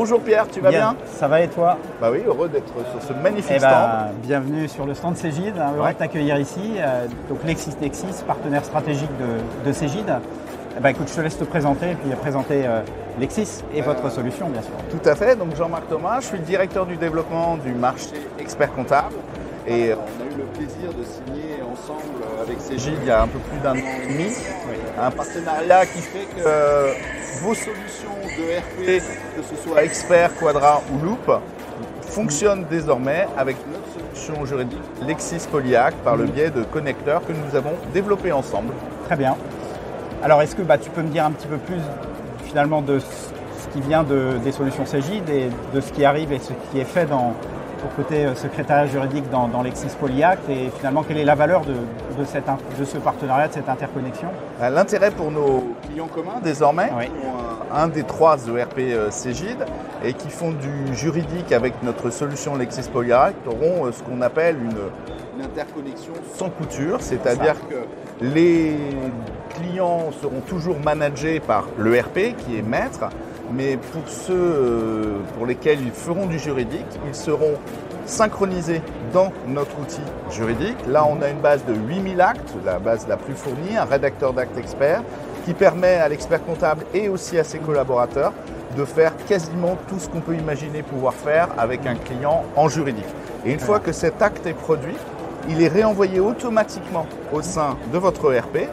Bonjour Pierre, tu vas bien? Ça va et toi? Bah oui, heureux d'être sur ce magnifique stand. Bienvenue sur le stand Cegid, heureux de t'accueillir ici. Donc LexisNexis, partenaire stratégique de Cegid. Écoute, je te laisse te présenter et puis présenter Lexis et votre solution bien sûr. Tout à fait, donc Jean-Marc Thomas, je suis le directeur du développement du marché expert comptable. Et on a eu le plaisir de signer ensemble avec Cegid il y a un peu plus d'un an et demi, un partenariat qui fait que vos solutions de RP, que ce soit Expert, Quadra ou Loop, fonctionnent désormais avec notre solution juridique Lexis Polyhac par le biais de connecteurs que nous avons développés ensemble. Très bien. Alors est-ce que tu peux me dire un petit peu plus finalement de ce qui vient des solutions Cegid et de ce qui arrive et ce qui est fait pour côté secrétariat juridique dans Lexis Polyhac et finalement quelle est la valeur de ce partenariat, de cette interconnexion? L'intérêt pour nos clients communs désormais, qui ont un des 3 ERP Cegid et qui font du juridique avec notre solution Lexis Polyhac auront ce qu'on appelle une interconnexion sans couture, c'est-à-dire que les clients seront toujours managés par l'ERP qui est maître, mais pour ceux pour lesquels ils feront du juridique, ils seront synchronisés dans notre outil juridique. Là, on a une base de 8000 actes, la base la plus fournie, un rédacteur d'actes expert, qui permet à l'expert comptable et aussi à ses collaborateurs de faire quasiment tout ce qu'on peut imaginer pouvoir faire avec un client en juridique. Et une fois que cet acte est produit, il est réenvoyé automatiquement au sein de votre ERP,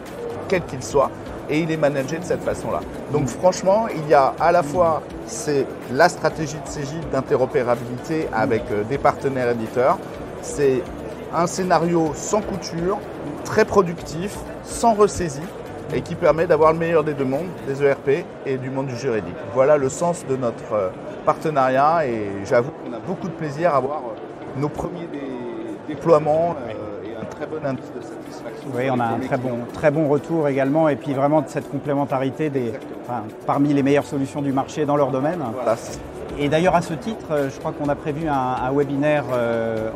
quel qu'il soit, et il est managé de cette façon-là. Donc franchement, il y a à la fois c'est la stratégie de Cegid d'interopérabilité avec des partenaires éditeurs, c'est un scénario sans couture, très productif, sans ressaisie, et qui permet d'avoir le meilleur des deux mondes, des ERP et du monde du juridique. Voilà le sens de notre partenariat et j'avoue qu'on a beaucoup de plaisir à voir nos premiers déploiements et un très bon indice de satisfaction. Oui, on a un très bon retour également et puis vraiment de cette complémentarité parmi les meilleures solutions du marché dans leur domaine. Voilà. Et d'ailleurs à ce titre, je crois qu'on a prévu un webinaire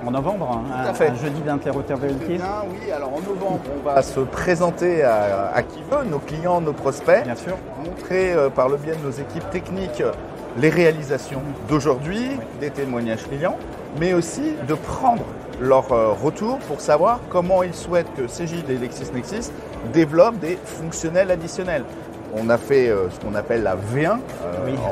en novembre, un jeudi d'interopérabilité. Oui, alors en novembre, on va se présenter à qui veut, nos clients, nos prospects, bien sûr, montrer par le biais de nos équipes techniques les réalisations d'aujourd'hui, des témoignages clients, mais aussi de prendre leur retour pour savoir comment ils souhaitent que Cegid et LexisNexis développent des fonctionnels additionnels. On a fait ce qu'on appelle la V1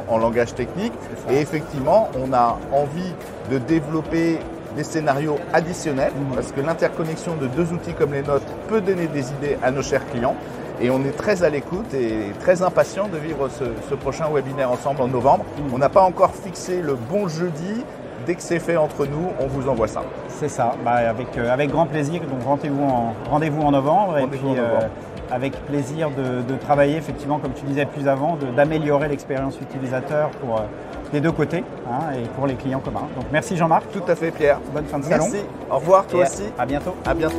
en langage technique et effectivement on a envie de développer des scénarios additionnels parce que l'interconnexion de 2 outils comme les nôtres peut donner des idées à nos chers clients et on est très à l'écoute et très impatient de vivre ce prochain webinaire ensemble en novembre. On n'a pas encore fixé le bon jeudi. Dès que c'est fait entre nous, on vous envoie ça. C'est ça, avec grand plaisir. Donc rendez-vous en novembre et puis avec plaisir de travailler effectivement, comme tu disais plus avant, d'améliorer l'expérience utilisateur pour des deux côtés et pour les clients communs. Donc merci Jean-Marc. Tout à fait Pierre. Bonne fin de salon. Merci. Au revoir toi aussi. À bientôt. À bientôt.